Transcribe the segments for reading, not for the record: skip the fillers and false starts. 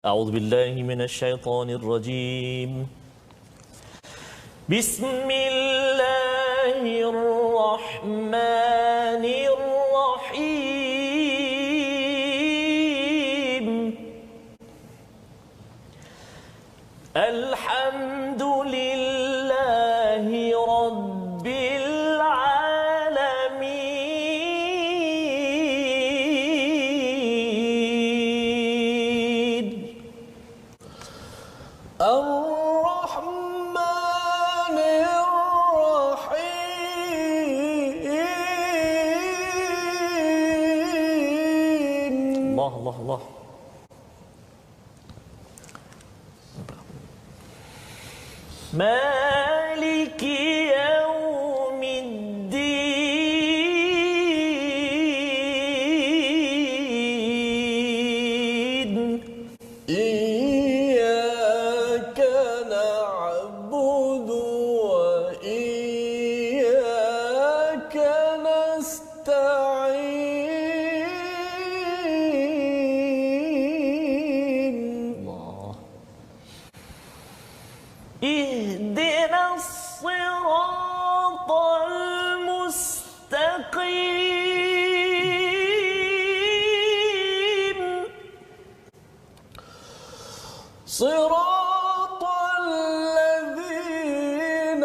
أعوذ بالله من الشيطان الرجيم. بسم الله الرحمن الرحيم. الحمد لله رب العالمين. الرحمن الرحيم. الله الله الله. مالك يوم الدين. إياك نعبد وإياك نستعين. الله. اهدنا الصراط المستقيم. صراط الذين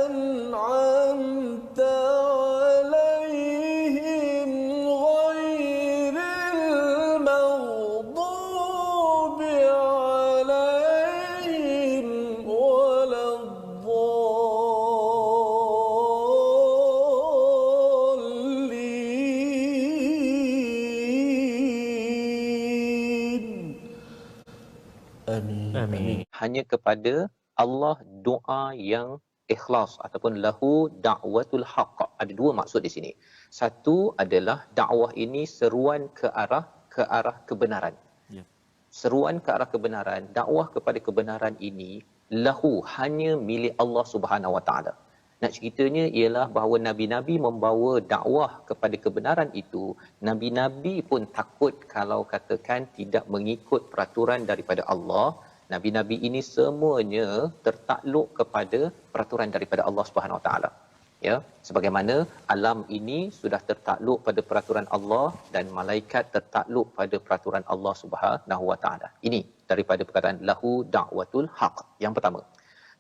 أنعمت عليهم غير المغضوب عليهم ولا الضالين. آمين. آمين. Hanya kepada Allah doa yang ikhlas ataupun lahu da'watul haqq. Ada dua maksud di sini. Satu adalah dakwah ini seruan ke arah kebenaran. Ya. Seruan ke arah kebenaran, dakwah kepada kebenaran ini lahu hanya milik Allah Subhanahu Wa Taala. Nak ceritanya ialah bahawa nabi-nabi membawa dakwah kepada kebenaran itu, nabi-nabi pun takut kalau katakan tidak mengikut peraturan daripada Allah. Nabi-nabi ini semuanya tertakluk kepada peraturan daripada Allah Subhanahu Wa Taala. Ya, sebagaimana alam ini sudah tertakluk pada peraturan Allah dan malaikat tertakluk pada peraturan Allah Subhanahu Wa Taala. Ini daripada perkataan lahu da'watul haqq yang pertama.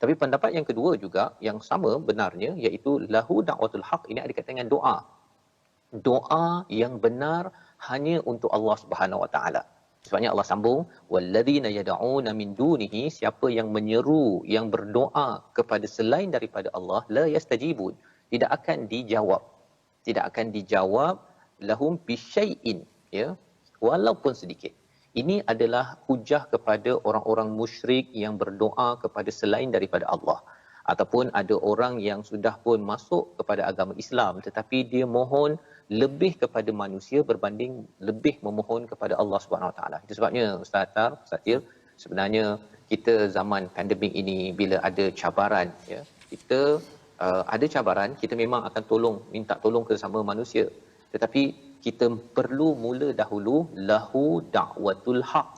Tapi pendapat yang kedua juga yang sama benarnya, iaitu lahu da'watul haqq ini ada kaitan dengan doa. Doa yang benar hanya untuk Allah Subhanahu Wa Taala. Sebabnya Allah sambung, walladzina yad'una min dunihi, siapa yang menyeru, yang berdoa kepada selain daripada Allah, la yastajibun, tidak akan dijawab. Tidak akan dijawab lahum bisyai'in, ya, walaupun sedikit. Ini adalah hujah kepada orang-orang musyrik yang berdoa kepada selain daripada Allah. Ataupun ada orang yang sudah pun masuk kepada agama Islam tetapi dia mohon lebih kepada manusia berbanding lebih memohon kepada Allah Subhanahu Wa Taala. Itu sebabnya Ustaz Tar, Ustaz Til, sebenarnya kita zaman pandemik ini bila ada cabaran, ya, kita ada cabaran, kita memang akan minta tolong ke sesama manusia. Tetapi kita perlu mula dahulu lahu da'watul haqq,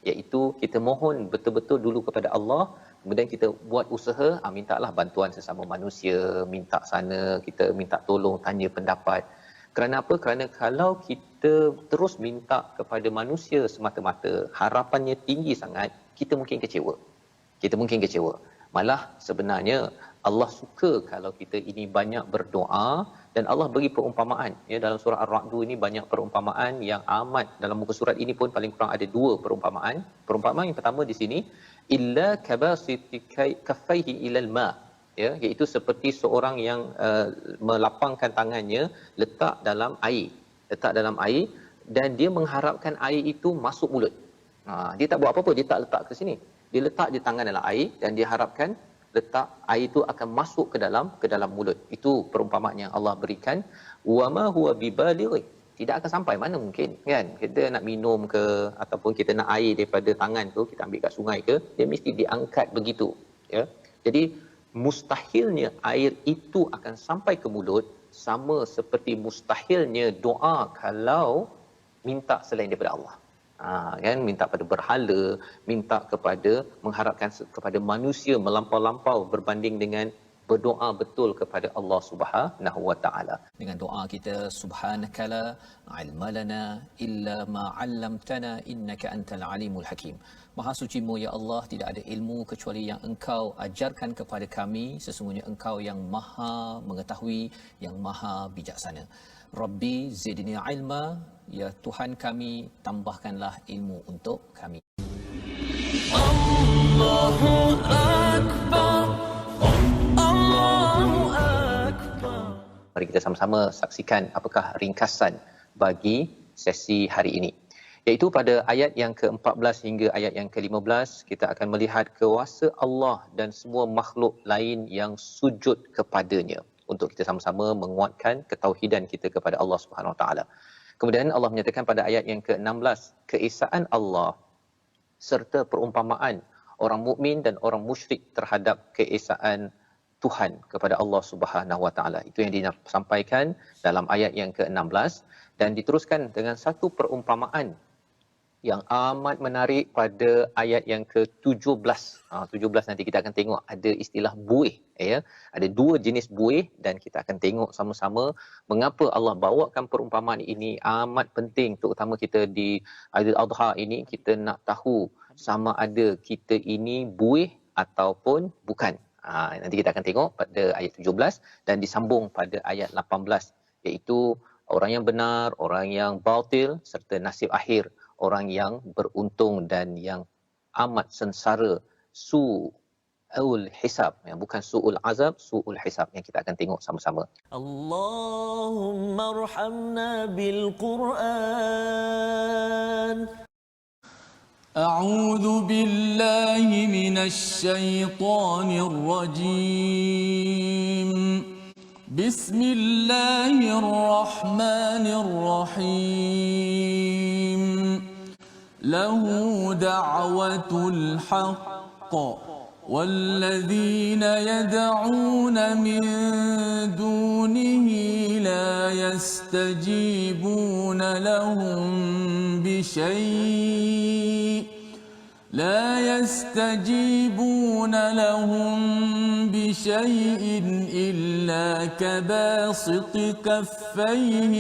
iaitu kita mohon betul-betul dulu kepada Allah, kemudian kita buat usaha, mintalah bantuan sesama manusia, minta sana, kita minta tolong, tanya pendapat. Kerana apa? Kerana kalau kita terus minta kepada manusia semata-mata, harapannya tinggi sangat, kita mungkin kecewa. Malah sebenarnya Allah suka kalau kita ini banyak berdoa, dan Allah bagi perumpamaan, ya, dalam surah Ar-Ra'd ini banyak perumpamaan yang amat, dalam muka surat ini pun paling kurang ada dua perumpamaan. Perumpamaan yang pertama di sini, illa kabasiti kaffaihi ilal ma, ya, iaitu seperti seorang yang melapangkan tangannya letak dalam air dan dia mengharapkan air itu masuk mulut. Dia tak buat apa-apa, dia tak letak ke sini, dia letak je tangan dalam air dan dia harapkan letak air itu akan masuk ke dalam mulut. Itu perumpamaan yang Allah berikan. Wa ma huwa bibaligh, tidak akan sampai, mana mungkin, kan? Kita nak minum ke ataupun kita nak air daripada tangan tu, kita ambil kat sungai ke, dia mesti diangkat begitu, ya. Jadi mustahilnya air itu akan sampai ke mulut, sama seperti mustahilnya doa kalau minta selain daripada Allah. Kan minta pada berhala, minta kepada mengharapkan kepada manusia melampau-lampau berbanding dengan berdoa betul kepada Allah Subhanahu wa taala. Dengan doa kita, subhanakala ilma lana illa ma 'allamtana innaka antal alimul hakim. Maha sucimu ya Allah, tidak ada ilmu kecuali yang Engkau ajarkan kepada kami, sesungguhnya Engkau yang Maha mengetahui, yang Maha bijaksana. Rabbi zidni ilma, ya Tuhan kami, tambahkanlah ilmu untuk kami. Allahu Akbar, Allahu Akbar. Mari kita sama-sama saksikan apakah ringkasan bagi sesi hari ini. Iaitu pada ayat yang ke-14 hingga ayat yang ke-15, kita akan melihat kuasa Allah dan semua makhluk lain yang sujud kepadanya, untuk kita sama-sama menguatkan ketauhidan kita kepada Allah Subhanahu Wa Taala. Kemudian Allah menyatakan pada ayat yang ke-16, keesaan Allah serta perumpamaan orang mukmin dan orang musyrik terhadap keesaan Tuhan kepada Allah Subhanahu Wa Taala. Itu yang disampaikan dalam ayat yang ke-16 dan diteruskan dengan satu perumpamaan yang amat menarik pada ayat yang ke-17. 17 nanti kita akan tengok ada istilah buih, ya. Ada dua jenis buih dan kita akan tengok sama-sama mengapa Allah bawakan perumpamaan ini amat penting, terutama kita di Aidil Adha ini kita nak tahu sama ada kita ini buih ataupun bukan. Nanti kita akan tengok pada ayat 17 dan disambung pada ayat 18, iaitu orang yang benar, orang yang batil serta nasib akhir orang yang beruntung dan yang amat sengsara, su'ul hisab, yang bukan su'ul azab, su'ul hisab, yang kita akan tengok sama-sama. Allahumma arhamna bil Qur'an. A'udzu billahi minasy syaithanir rajim. Bismillahirrahmanirrahim. له دعوة الحق والذين يدعون من دونه لا يستجيبون لهم بشيء إلا كباسط كفيه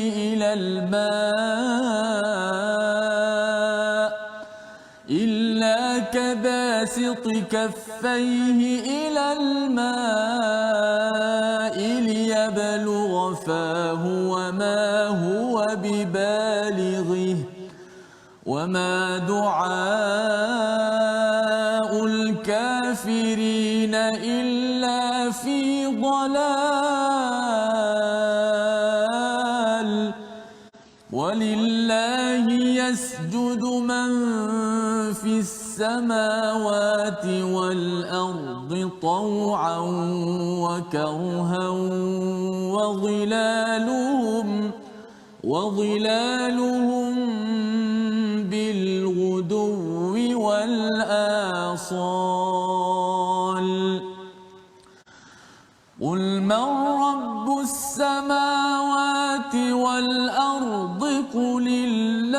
إلى الماء ليبلغ فاه وما هو ببالغه وما دعاء الكافرين إلا في ضلال ولله يسجد من في السماوات والأرض طوعا وكرها وظلالهم بالغدو والآصال قل من رب السماوات والأرض قل الله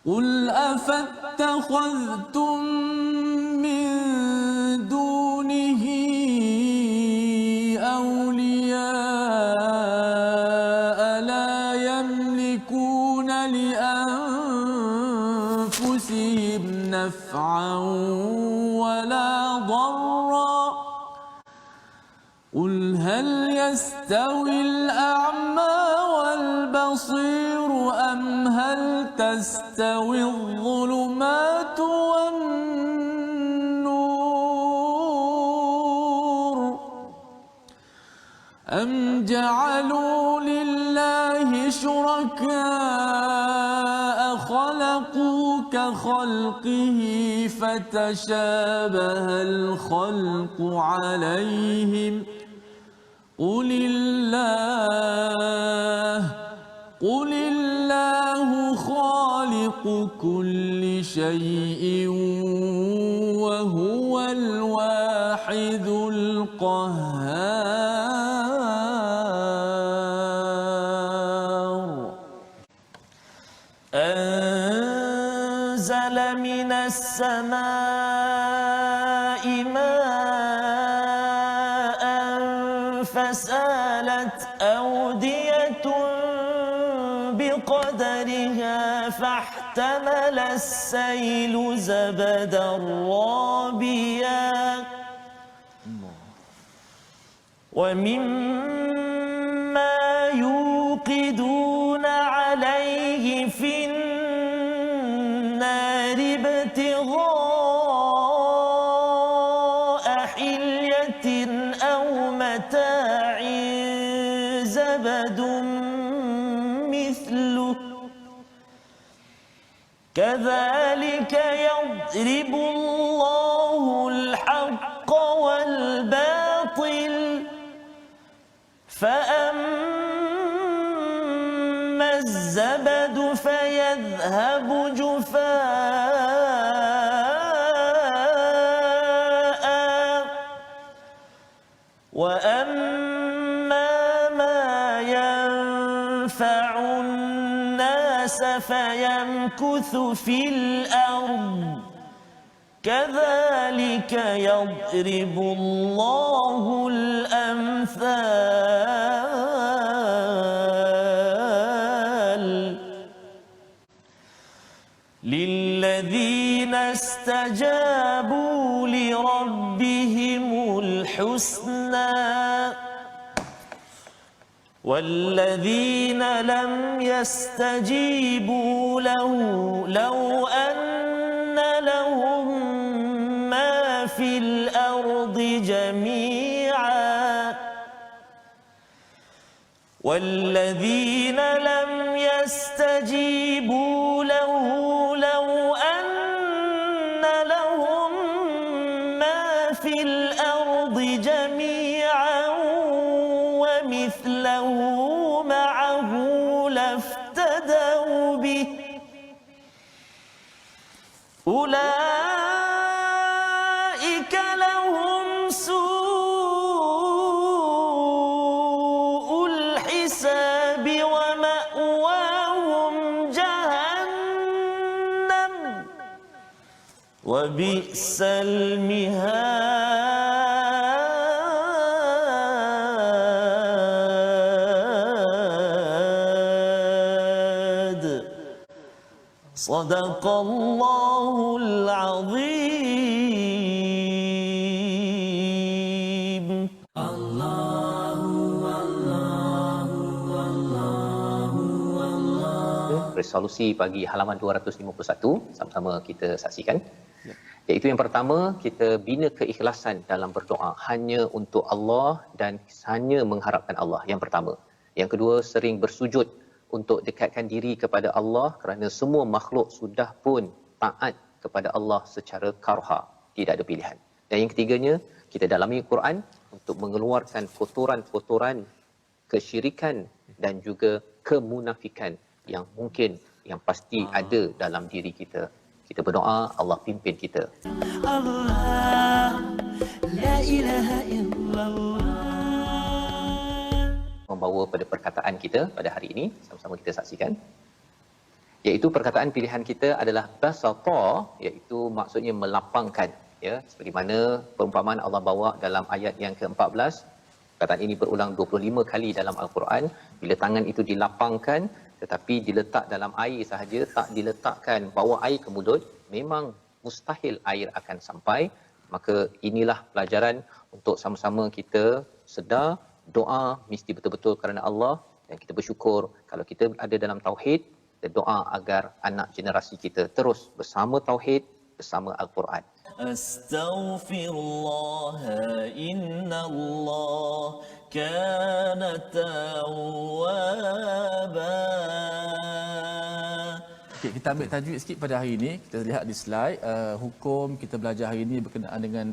قل أفاتخذتم من دونه أولياء لا يملكون لأنفسهم نفعا ولا ضرا قل هل يستوي الأعمى والبصير أم هل تستوي الظلمات والنور أم جعلوا لله شركاء خلقوا كخلقه فتشابه الخلق عليهم قل الله خالق كل شيء وهو الواحد القهار. أنزل من السماء ماء فسالت أودية بقدرها فاحتمل السيل زبدا رابيا ومما يوقدون عليه في النار ابتغاء حلية أو متاع زبد مثله كذلك يضرب الله الحق والباطل فأما الزبد فيذهب جفاء وأما ما ينفع الناس فيمكث في الأرض كذلك يضرب الله الأمثال للذين استجابوا لربهم الحسنى والذين لم يستجيبوا له لو أن لهم ما في الأرض جميعا والذين لم يستجيبوا له لو أن لهم ما في الأرض جميعا ومثله معه لافتدوا به أولئك لهم سوء الحساب ومأواهم جهنم وبئس المهاد صدق الله العظيم Resolusi pagi halaman 251 sama-sama kita saksikan. Iaitu yang pertama, kita bina keikhlasan dalam berdoa hanya untuk Allah dan hanya mengharapkan Allah. Yang pertama. Yang kedua, sering bersujud untuk dekatkan diri kepada Allah kerana semua makhluk sudah pun taat kepada Allah secara karha, tidak ada pilihan. Dan yang ketiganya, kita dalami Quran untuk mengeluarkan kotoran-kotoran kesyirikan dan juga kemunafikan yang mungkin, yang pasti ada dalam diri kita. Kita berdoa Allah pimpin kita. Allah, la ilaha illallah. Membawa pada perkataan kita pada hari ini, sama-sama kita saksikan. Iaitu perkataan pilihan kita adalah basata, iaitu maksudnya melapangkan, ya, seperti mana perumpamaan Allah bawa dalam ayat yang ke-14. Perkataan ini berulang 25 kali dalam Al-Quran. Bila tangan itu dilapangkan tetapi diletak dalam air sahaja, tak diletakkan bawa air ke mulut, memang mustahil air akan sampai. Maka inilah pelajaran untuk sama-sama kita sedar doa mesti betul-betul kerana Allah, dan kita bersyukur kalau kita ada dalam tauhid, kita doa agar anak generasi kita terus bersama tauhid, bersama Al-Quran. Astaghfirullah innallah kana tawwaba. Okey, kita ambil tajwid sikit pada hari ini. Kita lihat di slide hukum kita belajar hari ini berkenaan dengan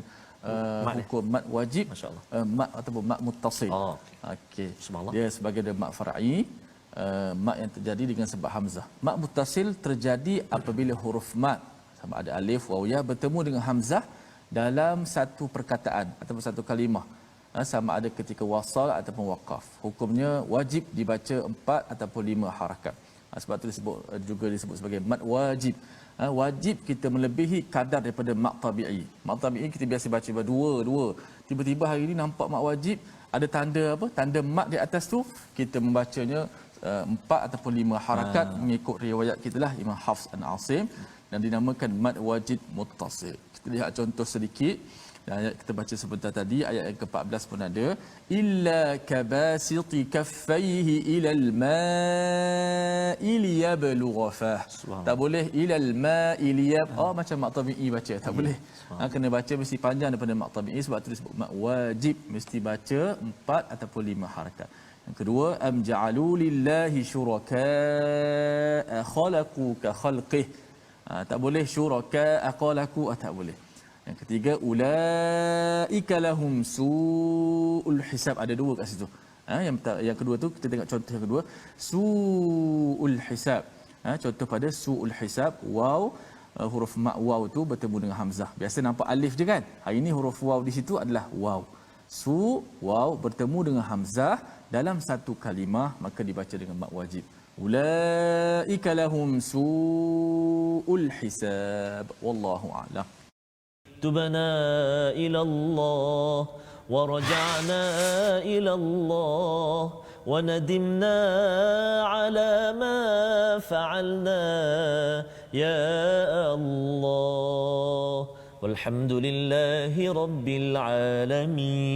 hukum mad wajib, mat ataupun mat muttasil. Okey. Dia sebagai mat far'i, mat yang terjadi dengan sebab hamzah. Mat muttasil terjadi apabila huruf mat sama ada alif waw ya bertemu dengan hamzah dalam satu perkataan ataupun satu kalimah. Sama ada ketika wasal ataupun waqaf. Hukumnya wajib dibaca 4 ataupun 5 harakat. Sebab tu disebut juga disebut sebagai mad wajib. Wajib kita melebihi kadar daripada mak tabi'i. Mak tabi'i kita biasa baca dua. Tiba-tiba hari ini nampak mak wajib ada tanda apa? Tanda mak di atas tu, kita membacanya 4 ataupun 5 harakat mengikut riwayat kita lah Imam Hafs dan Asim, dan dinamakan mad wajib muttasil. Kita lihat contoh sedikit. Ayat kita baca sebentar tadi, ayat yang ke-14 pun ada, illa kabasiti kaffaihi ilal ma'i liyablugha fah. Tak boleh ilal ma'i liyab, macam mak tabi'i baca, tak boleh. Kena baca mesti panjang daripada mak tabi'i, sebab tu disebut mak wajib, mesti baca 4 ataupun 5 harakat. Yang kedua, am ja'alu lillahi syuraka'a khalaqu ka khalqih. Tak boleh syuraka'a khalaqu, tak boleh. Yang ketiga, ulaika lahum su'ul hisab. Ada 2 kat situ. Yang kedua tu kita tengok contoh yang kedua, su'ul hisab. Contoh pada su'ul hisab, waw, huruf mak waw tu bertemu dengan hamzah. Biasa nampak alif je kan? Hari ini huruf waw di situ adalah waw. Su, waw bertemu dengan hamzah dalam satu kalimah, maka dibaca dengan mak wajib. Ulaika lahum su'ul hisab. Wallahu a'lam. تبنا إلى الله ورجعنا إلى الله وندمنا على ما فعلنا يا الله والحمد لله رب العالمين